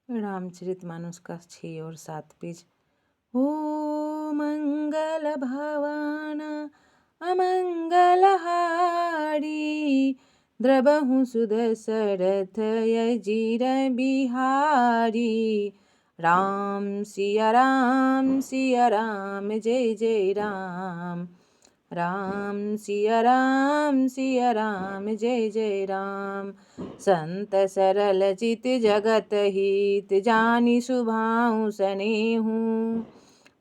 रामचरितमानस का 6 और 7 पेज। ओ मंगल भवन अमंगल हारी, द्रबहु सुदशरथ अजीर बिहारी। राम सिया राम सिया राम जय जय राम, राम सिया राम जय जय राम। संत सरल चित जगत हित, जानी सुभाऊ सनेहू।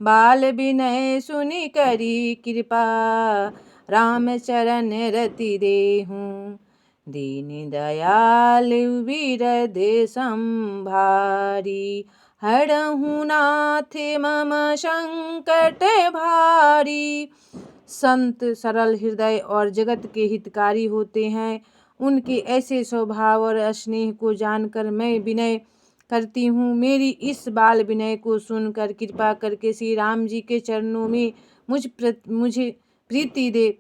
बाल विनय सुनि करी कृपा, राम चरण रति देहूँ। दीन दयाल विरद संभारी, हरहु नाथ मम संकट भारी। संत सरल हृदय और जगत के हितकारी होते हैं। उनके ऐसे स्वभाव और स्नेह को जानकर मैं विनय करती हूँ। मेरी इस बाल विनय को सुनकर कृपा करके श्री राम जी के चरणों में मुझे प्रीति दे।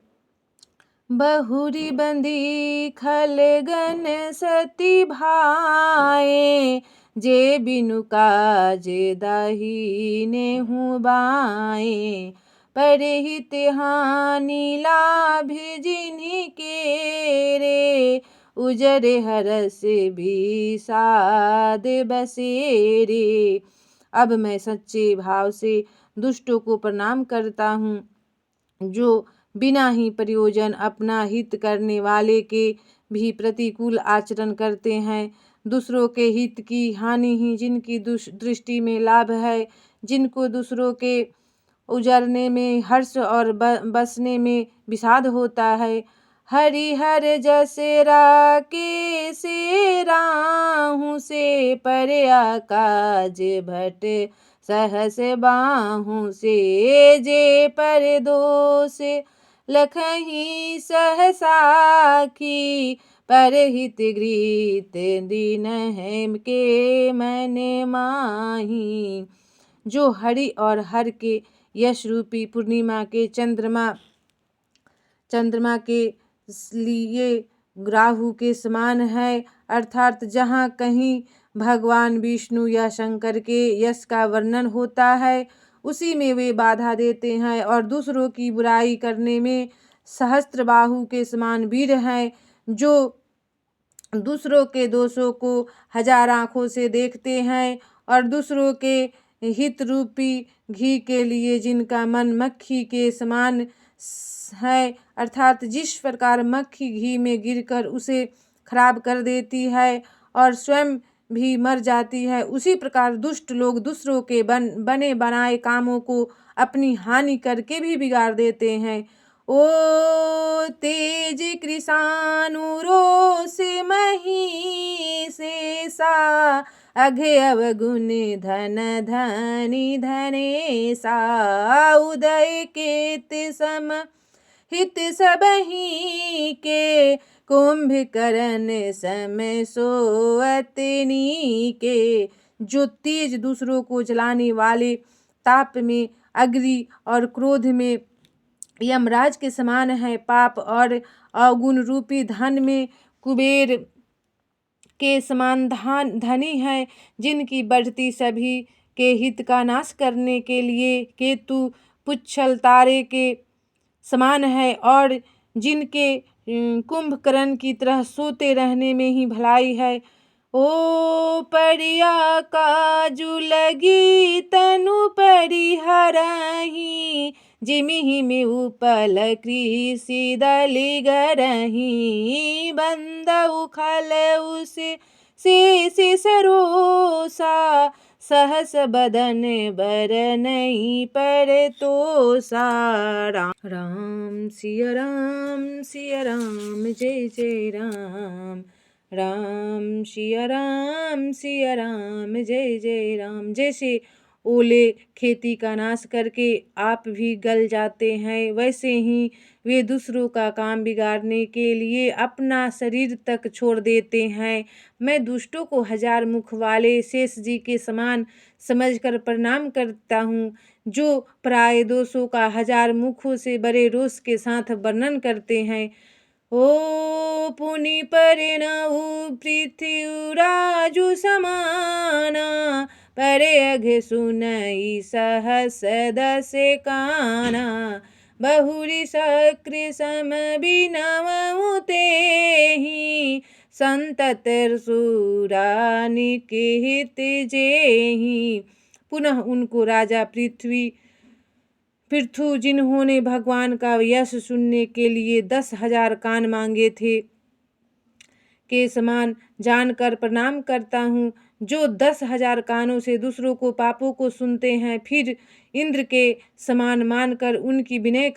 बहुरी बंदी खलगन सती भाए, जे बिनु काज दाहीने हूँ बाए। परहित हानि लाभ जिन्हीं के रे, उजरे हरस विषाद बसेरे। अब मैं सच्चे भाव से दुष्टों को प्रणाम करता हूँ, जो बिना ही प्रयोजन अपना हित करने वाले के भी प्रतिकूल आचरण करते हैं। दूसरों के हित की हानि ही जिनकी दृष्टि में लाभ है, जिनको दूसरों के उजरने में हर्ष और बसने में विषाद होता है। हरिहर जैसे राके से राहु से, परया काज भट सहस बाहु से। जे पर दोष लखही सहसाखी, परहित गृहित दीन है के मन माही। जो हरि और हर के यश रूपी पूर्णिमा के चंद्रमा के लिए राहु के समान है, अर्थात जहाँ कहीं भगवान विष्णु या शंकर के यश का वर्णन होता है, उसी में वे बाधा देते हैं। और दूसरों की बुराई करने में सहस्त्रबाहु के समान वीर हैं, जो दूसरों के दोषों को 1000 आँखों से देखते हैं। और दूसरों के हित रूपी घी के लिए जिनका मन मक्खी के समान है, अर्थात जिस प्रकार मक्खी घी में गिरकर उसे खराब कर देती है और स्वयं भी मर जाती है, उसी प्रकार दुष्ट लोग दूसरों के बने बनाए कामों को अपनी हानि करके भी बिगाड़ देते हैं। ओ तेज कृषाणु रोष मही शेषा, अघे अवगुण धन धनी धनेसा। उदय केत सम हित सबही के, कुंभकर्ण सम सोअतनी के। जो तेज दूसरों को जलाने वाले, ताप में अग्नि और क्रोध में यमराज के समान है, पाप और अवगुण रूपी धन में कुबेर के समान धनी है, जिनकी बढ़ती सभी के हित का नाश करने के लिए केतु पुच्छल तारे के समान है, और जिनके कुंभकर्ण की तरह सोते रहने में ही भलाई है। ओ परिया काजु लगी तनु परिहरही, जिमिहि में उपल कृषि दलि गरही। बंदउ खल उसे शेष सरोसा, सहस बदन बर नहीं पर तोसा। राम सिया राम जय जय राम, राम सिया राम जय जय राम। जैसे ओले खेती का नाश करके आप भी गल जाते हैं, वैसे ही वे दूसरों का काम बिगाड़ने के लिए अपना शरीर तक छोड़ देते हैं। मैं दुष्टों को 1000 मुख वाले शेष जी के समान समझकर प्रणाम करता हूँ, जो पराये दोषों का 1000 मुखों से बड़े रोष के साथ वर्णन करते हैं। ओ पुनि परिणउ पृथ्वीराजु समाना, परे अघे सुनई सहस दस काना। बहुरी सक्र सम बिनवउ तेहि, संतत सुरा निकिहित जेहि। पुनः उनको राजा पृथु जिन्होंने भगवान का यश सुनने के लिए 10,000 कान मांगे थे के समान जानकर प्रणाम करता हूँ। जो 10,000 कानों से दूसरों को पापों को सुनते हैं, फिर इंद्र के समान मानकर उनकी विनय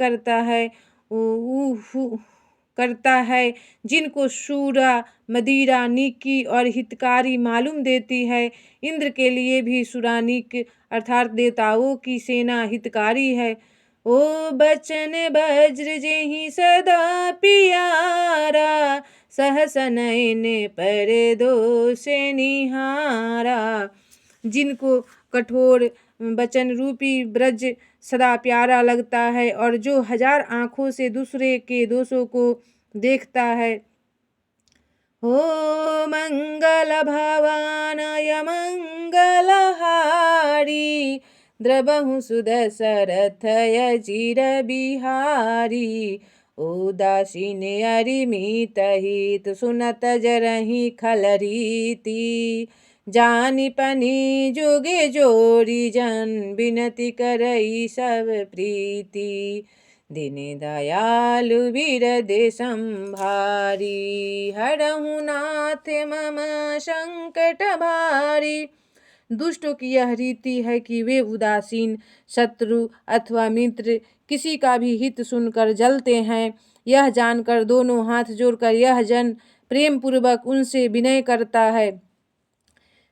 करता है, जिनको शूरा मदिरा नीकी और हितकारी मालूम देती है। इंद्र के लिए भी सुरानिक अर्थात देवताओं की सेना हितकारी है। ओ बचन वज्र जेहि सदा पियारा, सहस नयन पर दोष निहारा। जिनको कठोर वचन रूपी ब्रज सदा प्यारा लगता है और जो 1000 आँखों से दूसरे के दोषों को देखता है। हो मंगल भवानय मंगलहारी, द्रवहु सुदशरथ अजिर बिहारी। उदासीन अरिमित हित सुनत जरहि खलरीति, जानि पनि जोगे जोरी जन बिनती करई सब प्रीति। दीन दयालु बिरदे संभारी, हरहु नाथ मम संकट भारी। दुष्टों की यह रीति है कि वे उदासीन, शत्रु अथवा मित्र किसी का भी हित सुनकर जलते हैं। यह जानकर दोनों हाथ जोड़कर यह जन प्रेम पूर्वक उनसे विनय करता है।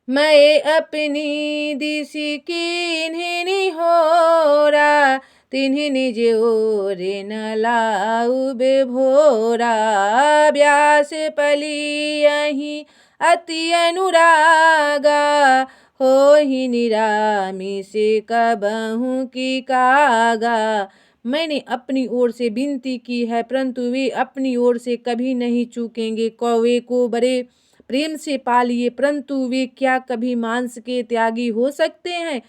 मैं अपनी दिशि कीन्हि निहोरा, तिन्हि निज ओर न लाउ बेभोरा। व्यास पलियहि अति अनुरागा, होहि निरामिष कबहु की कागा। मैंने अपनी ओर से विनती की है, परंतु वे अपनी ओर से कभी नहीं चूकेंगे। कौवे को बड़े प्रेम से पालिए, परंतु वे क्या कभी मांस के त्यागी हो सकते हैं।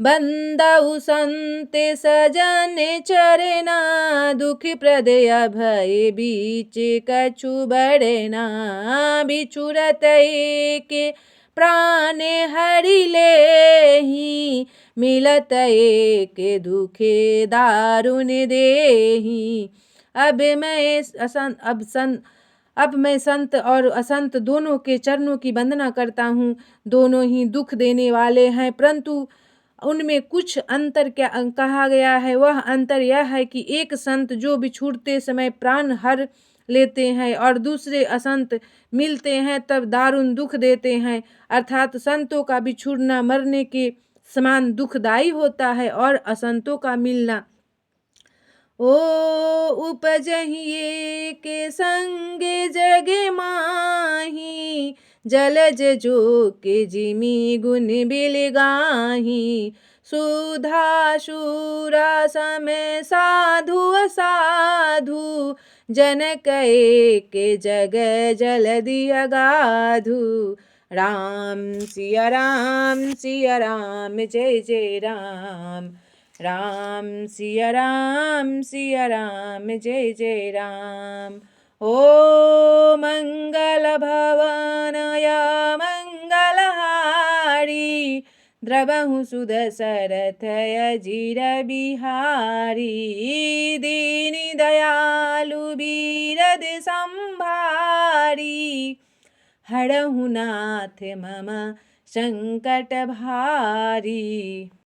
बंदउ संत सजन चरना, दुख प्रद अभय बीच कछु बरना। बिछुरत के प्राण हरि लेहि, मिलत एक दुखे दारुण देहि। अब मैं संत और असंत दोनों के चरणों की वंदना करता हूँ। दोनों ही दुख देने वाले हैं, परंतु उनमें कुछ अंतर क्या कहा गया है। वह अंतर यह है कि एक संत जो बिछुड़ते समय प्राण हर लेते हैं और दूसरे असंत मिलते हैं तब दारुण दुख देते हैं। अर्थात संतों का बिछुड़ना मरने के समान दुखदायी होता है और असंतों का मिलना। ओ उपजहिए के संगे जगे माही, जलज जो के जिमी गुण बिलगाही। सुधा शूरा समय साधु असाधु, जनक के जग जलधि अगाधु। राम सिया राम जय जय राम। राम सिया राम जय जय राम। ओ मंगल भवनय मंगलहारी, द्रवहु सुदशरथ अजिर बिहारी। दीन दयालु बिरद संभारी, हरहु नाथ मम संकट भारी।